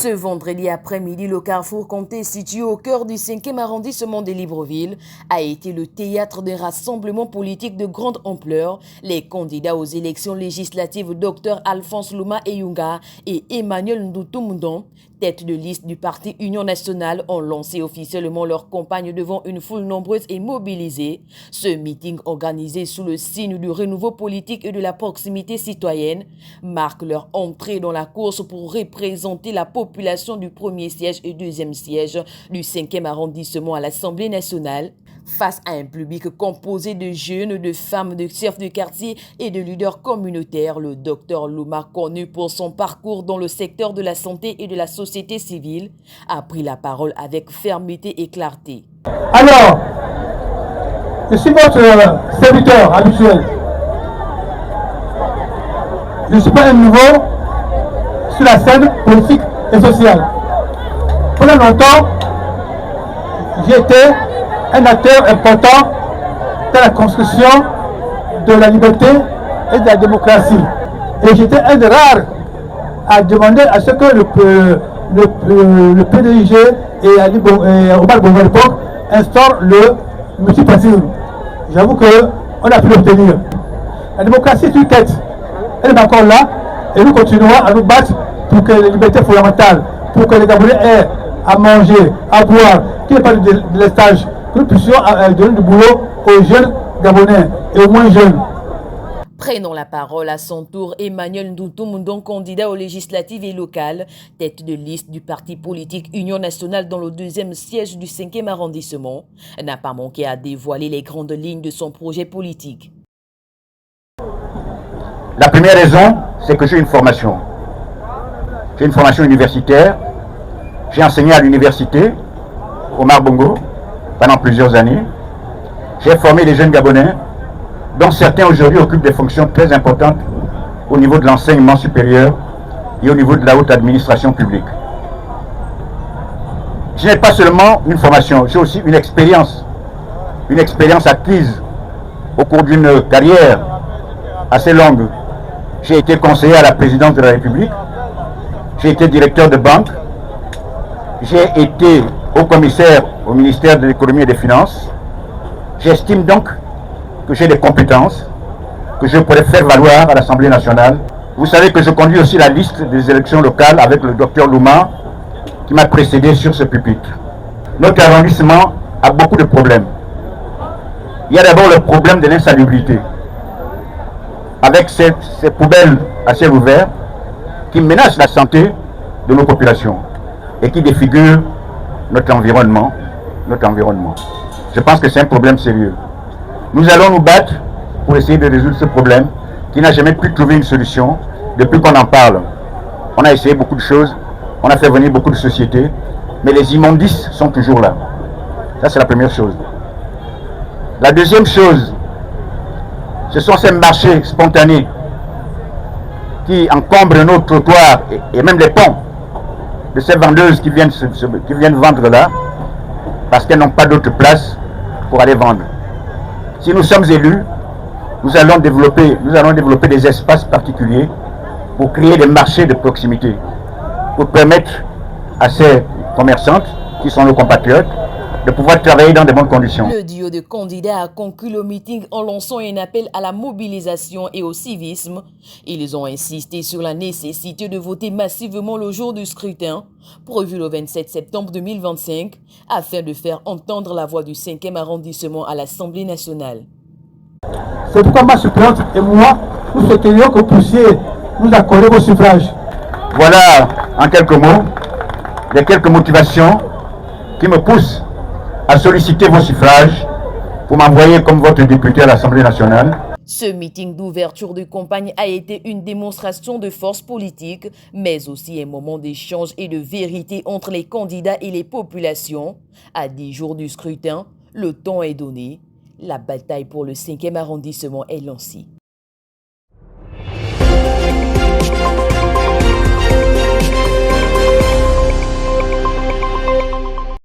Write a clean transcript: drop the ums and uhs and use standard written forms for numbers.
Ce vendredi après-midi, le Carrefour Comté, situé au cœur du 5e arrondissement de Libreville, a été le théâtre d'un rassemblement politique de grande ampleur. Les candidats aux élections législatives, Dr Alphonse Louma Eyunga et Emmanuel Ndoutoumundon, tête de liste du parti Union nationale, ont lancé officiellement leur campagne devant une foule nombreuse et mobilisée. Ce meeting, organisé sous le signe du renouveau politique et de la proximité citoyenne, marque leur entrée dans la course pour représenter la population du premier siège et deuxième siège du 5e arrondissement à l'Assemblée nationale. Face à un public composé de jeunes, de femmes, de chefs de quartier et de leaders communautaires, le docteur Louma, connu pour son parcours dans le secteur de la santé et de la société civile, a pris la parole avec fermeté et clarté. Alors, je suis votre serviteur habituel. Je ne suis pas un nouveau sur la scène politique et sociale. Pendant longtemps, j'ai été un acteur important dans la construction de la liberté et de la démocratie. Et j'étais un des rares à demander à ce que le PDG et Omar Bongo à l'époque instaure le multipartisme. J'avoue qu'on a pu l'obtenir. La démocratie est une quête. Elle est encore là et nous continuerons à nous battre pour que les libertés fondamentales, pour que les Gabonais aient à manger, à boire, qu'il n'y ait pas de délestage, que nous puissions donner du boulot aux jeunes Gabonais et aux moins jeunes. Prenant la parole à son tour, Emmanuel Ndoutoumundon, candidat aux législatives et locales, tête de liste du parti politique Union nationale dans le 2e siège du 5e arrondissement, n'a pas manqué à dévoiler les grandes lignes de son projet politique. La première raison, c'est que j'ai une formation. J'ai une formation universitaire. J'ai enseigné à l'université Omar Bongo pendant plusieurs années. J'ai formé des jeunes Gabonais, dont certains aujourd'hui occupent des fonctions très importantes au niveau de l'enseignement supérieur et au niveau de la haute administration publique. Je n'ai pas seulement une formation, j'ai aussi une expérience acquise au cours d'une carrière assez longue. J'ai été conseiller à la présidence de la République, j'ai été directeur de banque, j'ai été haut-commissaire au ministère de l'économie et des finances. J'estime donc que j'ai des compétences que je pourrais faire valoir à l'Assemblée nationale. Vous savez que je conduis aussi la liste des élections locales avec le docteur Louma qui m'a précédé sur ce pupitre. Notre arrondissement a beaucoup de problèmes. Il y a d'abord le problème de l'insalubrité, avec ces poubelles à ciel ouvert qui menacent la santé de nos populations et qui défigurent notre environnement. Je pense que c'est un problème sérieux. Nous allons nous battre pour essayer de résoudre ce problème qui n'a jamais pu trouver une solution depuis qu'on en parle. On a essayé beaucoup de choses, on a fait venir beaucoup de sociétés, mais les immondices sont toujours là. Ça, c'est la première chose. La deuxième chose, ce sont ces marchés spontanés qui encombrent nos trottoirs et même les ponts de ces vendeuses qui viennent vendre là parce qu'elles n'ont pas d'autre place pour aller vendre. Si nous sommes élus, nous allons développer des espaces particuliers pour créer des marchés de proximité, pour permettre à ces commerçantes qui sont nos compatriotes de pouvoir travailler dans de bonnes conditions. Le duo de candidats a conclu le meeting en lançant un appel à la mobilisation et au civisme. Ils ont insisté sur la nécessité de voter massivement le jour du scrutin, prévu le 27 septembre 2025, afin de faire entendre la voix du 5e arrondissement à l'Assemblée nationale. C'est pourquoi ma suppléante et moi, nous souhaiterions que vous puissiez nous accorder vos suffrages. Voilà, en quelques mots, les quelques motivations qui me poussent à solliciter vos suffrages pour m'envoyer comme votre député à l'Assemblée nationale. Ce meeting d'ouverture de campagne a été une démonstration de force politique, mais aussi un moment d'échange et de vérité entre les candidats et les populations. À 10 jours du scrutin, le temps est donné. La bataille pour le 5e arrondissement est lancée.